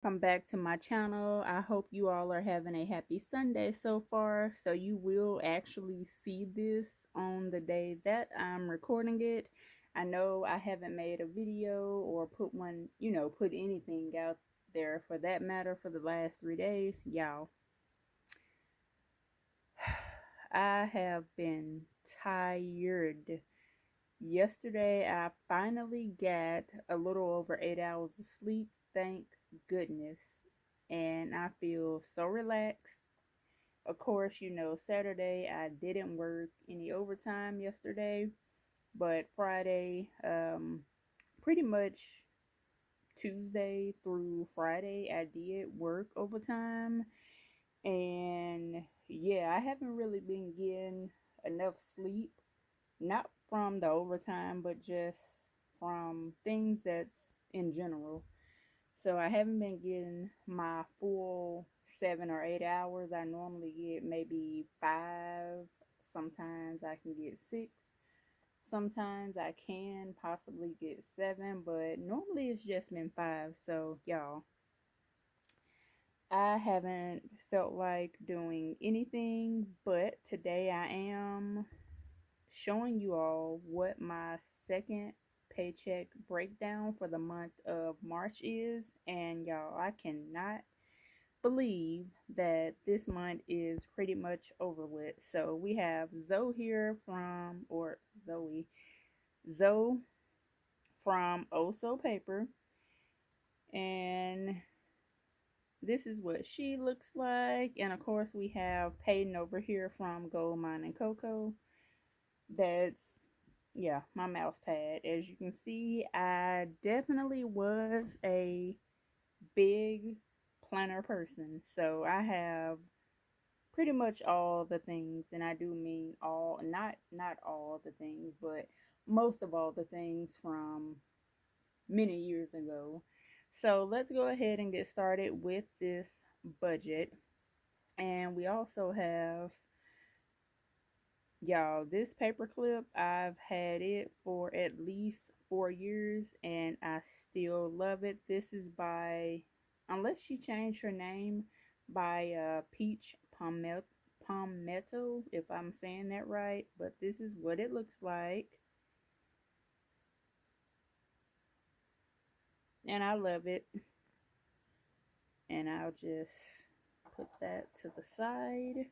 Welcome back to my channel. I hope you all are having a happy Sunday so far. So you will actually see this on the day that I'm recording it. I know I haven't made a video or put one, put anything out there for that matter for the last 3 days. Y'all, I have been tired. Yesterday, I finally got a little over 8 hours of sleep. Thank goodness. And I feel so relaxed. Of course, Saturday I didn't work any overtime yesterday, but Friday, pretty much Tuesday through Friday, I did work overtime. And yeah, I haven't really been getting enough sleep, not from the overtime, but just from things that's in general. So I haven't been getting my full 7 or 8 hours. I normally get maybe 5. Sometimes I can get 6. Sometimes I can possibly get 7, but normally it's just been 5. So y'all, I haven't felt like doing anything, but today I am showing you all what my second paycheck breakdown for the month of March is. And y'all, I cannot believe that this month is pretty much over with. So we have Zoe here from, or Zoe from Oso Paper. And this is what she looks like. And of course, we have Peyton over here from Gold Mine and Cocoa. That's, yeah, my mouse pad. As you can see, I definitely was a big planner person. So I have pretty much all the things, and I do mean all, not all the things, but most of all the things from many years ago. So let's go ahead and get started with this budget. And we also have, y'all, this paperclip. I've had it for at least 4 years and I still love it. This is by, unless she changed her name, by Peach Palmetto, if I'm saying that right. But this is what it looks like. And I love it. And I'll just put that to the side.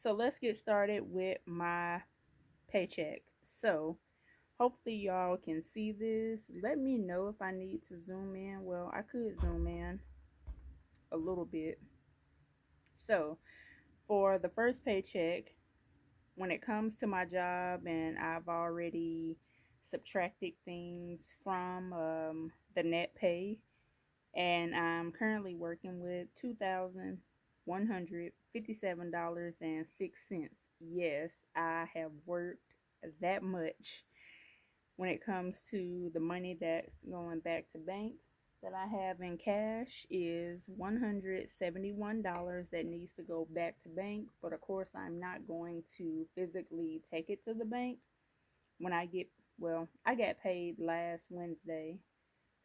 So let's get started with my paycheck. So hopefully y'all can see this. Let me know if I need to zoom in. Well, I could zoom in a little bit. So for the first paycheck, when it comes to my job, and I've already subtracted things from the net pay, and I'm currently working with $2,157.06. Yes, I have worked that much. When it comes to the money that's going back to bank, that I have in cash is $171 that needs to go back to bank. But of course, I'm not going to physically take it to the bank when I get, well, I got paid last Wednesday.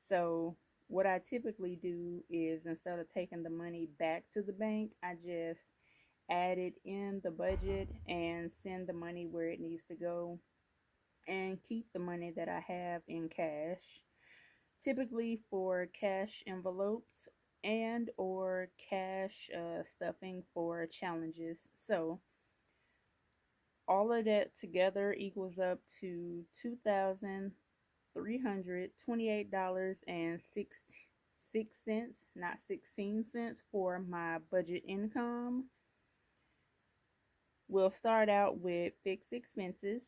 So what I typically do is, instead of taking the money back to the bank, I just add it in the budget and send the money where it needs to go and keep the money that I have in cash, typically for cash envelopes and or cash stuffing for challenges. So all of that together equals up to $2,328.66, not 16 cents, for my budget income. We'll start out with fixed expenses.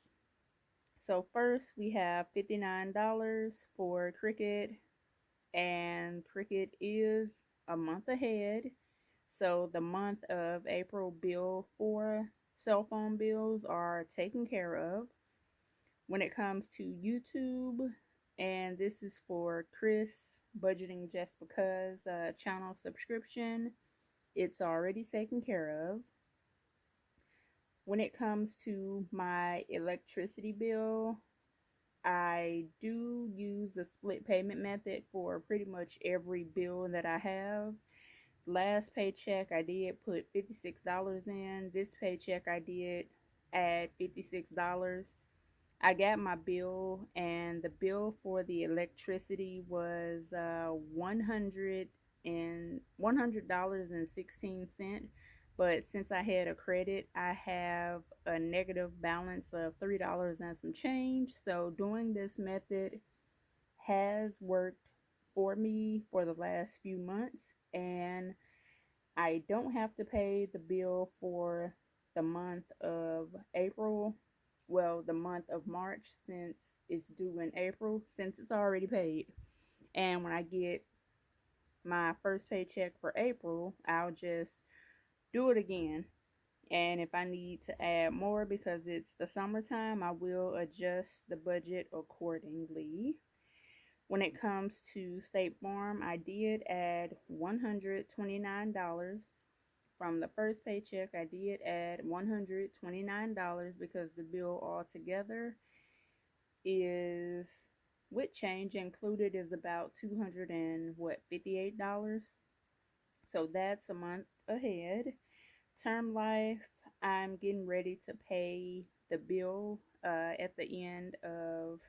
So first we have $59 for Cricket, and Cricket is a month ahead. So the month of April bill for cell phone bills are taken care of. When it comes to YouTube, and this is for Chris Budgeting Just Because channel subscription, it's already taken care of. When it comes to my electricity bill, I do use the split payment method for pretty much every bill that I have. Last paycheck I did put $56 in. This paycheck I did add $56. I got my bill, and the bill for the electricity was $100.16. But since I had a credit, I have a negative balance of $3 and some change. So doing this method has worked for me for the last few months, and I don't have to pay the bill for the month of April. Well, the month of March, since it's due in April, since it's already paid. And when I get my first paycheck for April, I'll just do it again. And if I need to add more because it's the summertime, I will adjust the budget accordingly. When it comes to State Farm, I did add $129. From the first paycheck, I did add $129 because the bill altogether is, with change included, is about 200 and what, $58. So that's a month ahead. Term life, I'm getting ready to pay the bill at the end of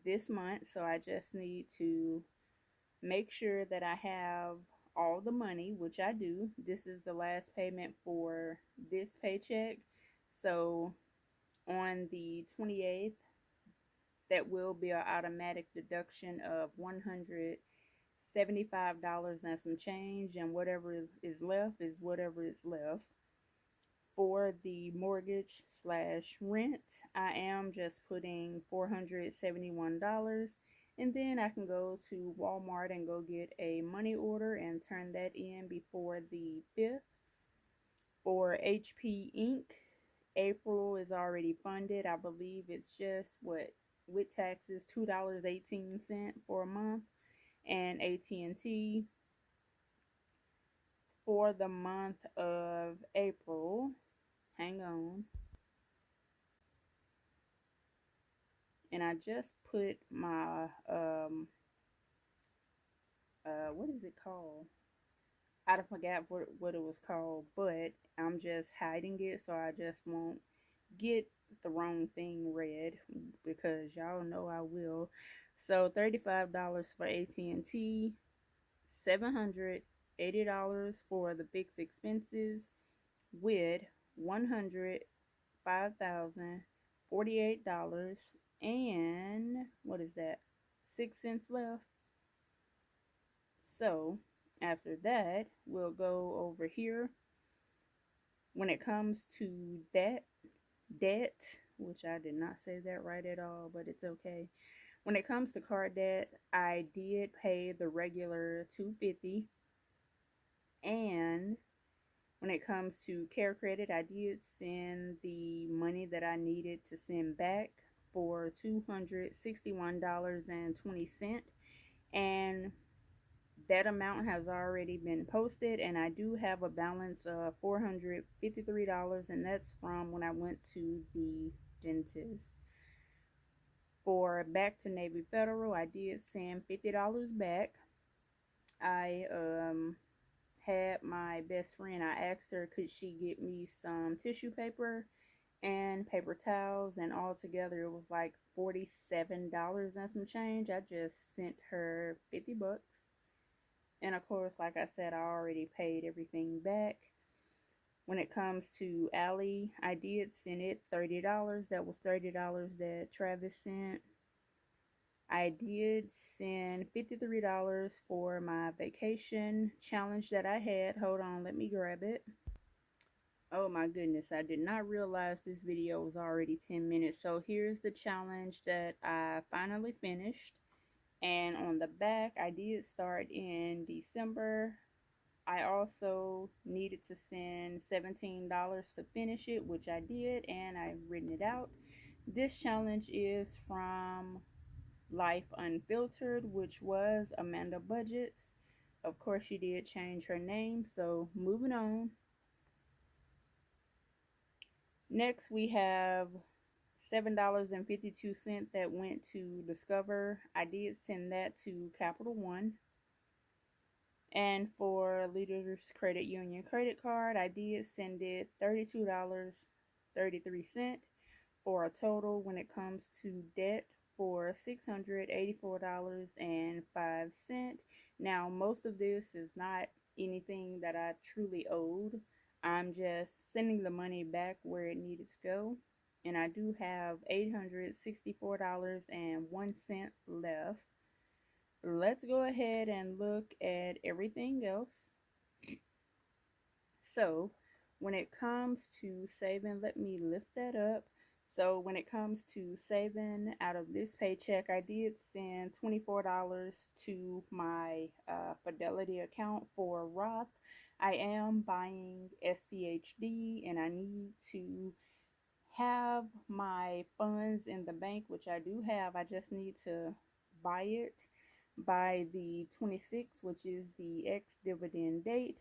this month, so I just need to make sure that I have all the money, which I do. This is the last payment for this paycheck. So on the 28th, that will be an automatic deduction of $175 and some change, and whatever is left is whatever is left. For the mortgage slash rent, I am just putting $471, and then I can go to Walmart and go get a money order and turn that in before the 5th. For HP Inc., April is already funded. I believe it's just what, with taxes, $2.18 for a month. And AT&T for the month of April, hang on, and I just put my what is it called? I forgot what it was called, but I'm just hiding it so I just won't get the wrong thing read, because y'all know I will. So $35 for AT&T, $780 for the fixed expenses, with 100 $5,048, and what is that, 6 cents left. So after that, we'll go over here. When it comes to debt, which I did not say that right at all, but it's okay. When it comes to card debt, I did pay the regular $250, and when it comes to Care Credit, I did send the money that I needed to send back for $261.20, and that amount has already been posted, and I do have a balance of $453, and that's from when I went to the dentist. For Back to Navy Federal, I did send $50 back. I had my best friend, I asked her could she get me some tissue paper and paper towels, and all together it was like $47 and some change. I just sent her 50 bucks. And of course, like I said, I already paid everything back. When it comes to Allie, I did send it $30. That was $30 that Travis sent. I did send $53 for my vacation challenge that I had. Hold on, let me grab it. Oh my goodness, I did not realize this video was already 10 minutes. So here's the challenge that I finally finished. And on the back, I did start in December. I also needed to send $17 to finish it, which I did, and I've written it out. This challenge is from Life Unfiltered, which was Amanda Budgets. Of course, she did change her name, so moving on. Next, we have $7.52 that went to Discover. I did send that to Capital One. And for Leaders Credit Union credit card, I did send it $32.33 for a total when it comes to debt for $684.05. Now, most of this is not anything that I truly owed. I'm just sending the money back where it needed to go. And I do have $864.01 left. Let's go ahead and look at everything else. So when it comes to saving, let me lift that up. So when it comes to saving out of this paycheck, I did send $24 to my Fidelity account for Roth. I am buying SCHD and I need to have my funds in the bank, which I do have. I just need to buy it by the 26th, which is the ex-dividend date.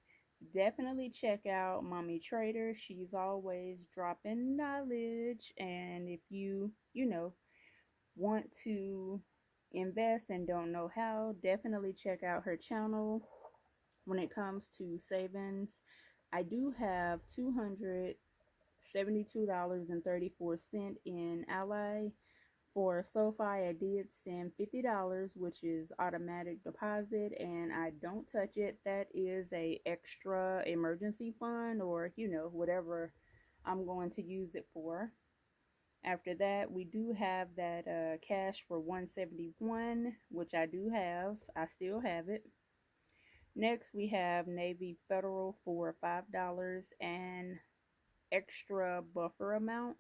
Definitely check out Mommy Trader. She's always dropping knowledge. And if you want to invest and don't know how, definitely check out her channel. When it comes to savings, I do have $272.34 in Ally. For SoFi, I did send $50, which is automatic deposit, and I don't touch it. That is a extra emergency fund, or whatever I'm going to use it for. After that, we do have that cash for 171, which I do have. I still have it. Next, we have Navy Federal for $5 and extra buffer amount.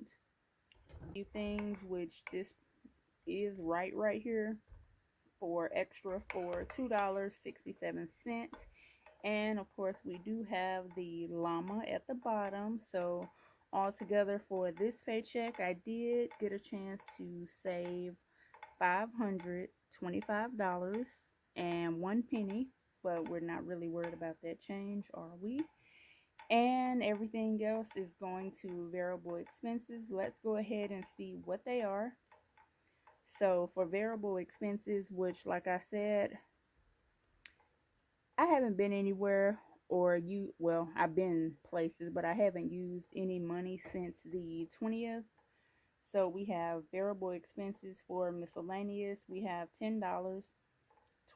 Few things, which this is right here for extra for $2.67. And of course, we do have the llama at the bottom. So altogether for this paycheck, I did get a chance to save $525.01, but we're not really worried about that change, are we? And everything else is going to variable expenses. Let's go ahead and see what they are. So for variable expenses, which like I said, I haven't been anywhere, or well, I've been places, but I haven't used any money since the 20th. So we have variable expenses for miscellaneous. We have $10, $20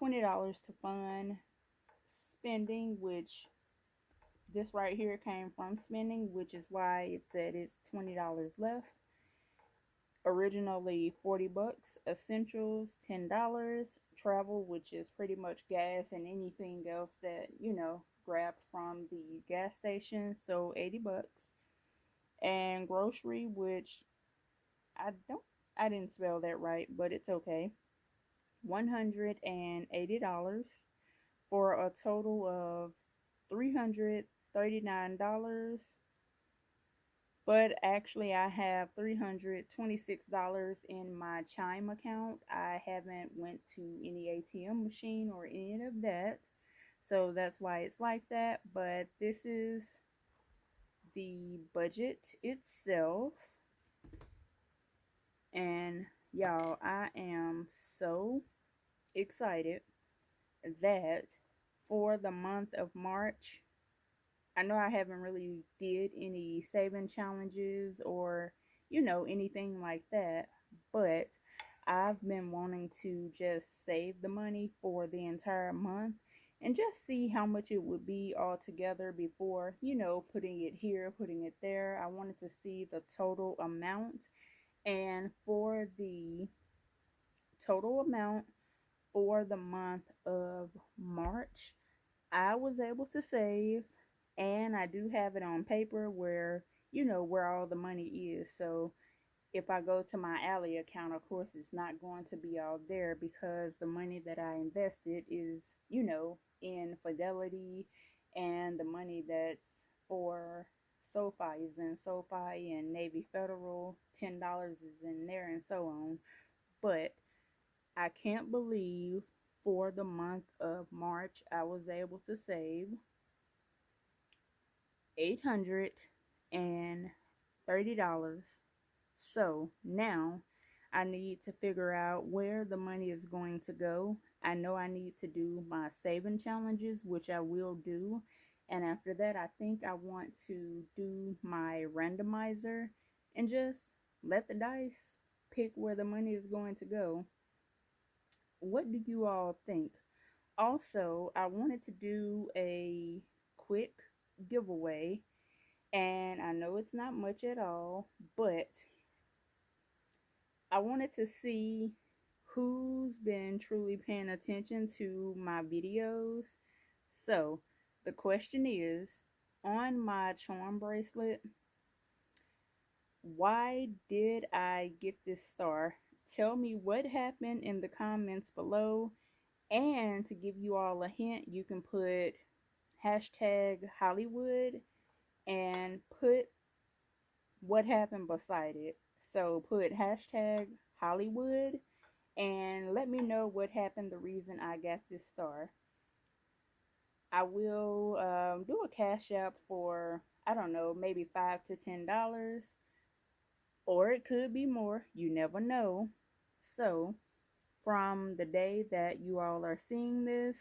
to fund spending, which this right here came from spending, which is why it said it's $20 left. Originally 40 bucks. Essentials $10. Travel, which is pretty much gas and anything else that grabbed from the gas station, so 80 bucks. And grocery, which I didn't spell that right, but it's okay, $180 for a total of $339. But actually, I have $326 in my Chime account. I haven't went to any ATM machine or any of that. So that's why it's like that. But this is the budget itself. And y'all, I am so excited that for the month of March, I know I haven't really did any saving challenges or anything like that, but I've been wanting to just save the money for the entire month and just see how much it would be all together before putting it here, putting it there. I wanted to see the total amount, and for the total amount for the month of March, I was able to save, and I do have it on paper where where all the money is. So if I go to my Ally account, of course it's not going to be all there because the money that I invested is in Fidelity, and the money that's for SoFi is in SoFi, and Navy Federal $10 is in there, and so on. But I can't believe for the month of March I was able to save $830 So now I need to figure out where the money is going to go. I know I need to do my saving challenges, which I will do. And after that, I think I want to do my randomizer and just let the dice pick where the money is going to go. What do you all think? Also, I wanted to do a quick giveaway, and I know it's not much at all, but I wanted to see who's been truly paying attention to my videos. So, the question is, on my charm bracelet, why did I get this star? Tell me what happened in the comments below. And to give you all a hint, you can put hashtag Hollywood and put what happened beside it. So put hashtag Hollywood and let me know what happened, the reason I got this star. I will do a cash app for, I don't know, maybe $5 to $10, or it could be more. You never know. So from the day that you all are seeing this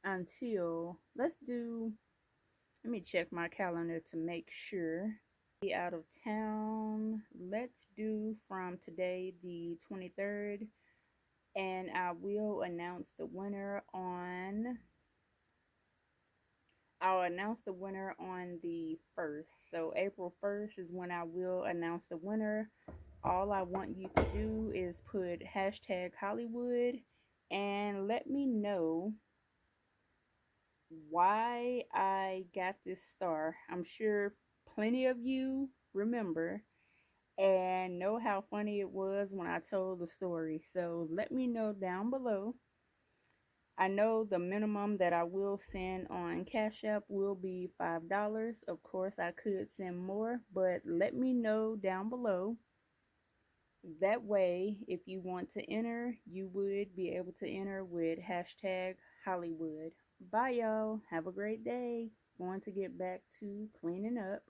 until, let me check my calendar to make sure. Be out of town. Let's do from today, the 23rd, and I will announce the winner on. I'll announce the winner on the 1st. So April 1st is when I will announce the winner. All I want you to do is put hashtag Hollywood and let me know why I got this star. I'm sure plenty of you remember and know how funny it was when I told the story. So let me know down below. I know the minimum that I will send on Cash App will be $5. Of course, I could send more, but let me know down below. That way, if you want to enter, you would be able to enter with hashtag Hollywood. Bye, y'all. Have a great day. Going to get back to cleaning up.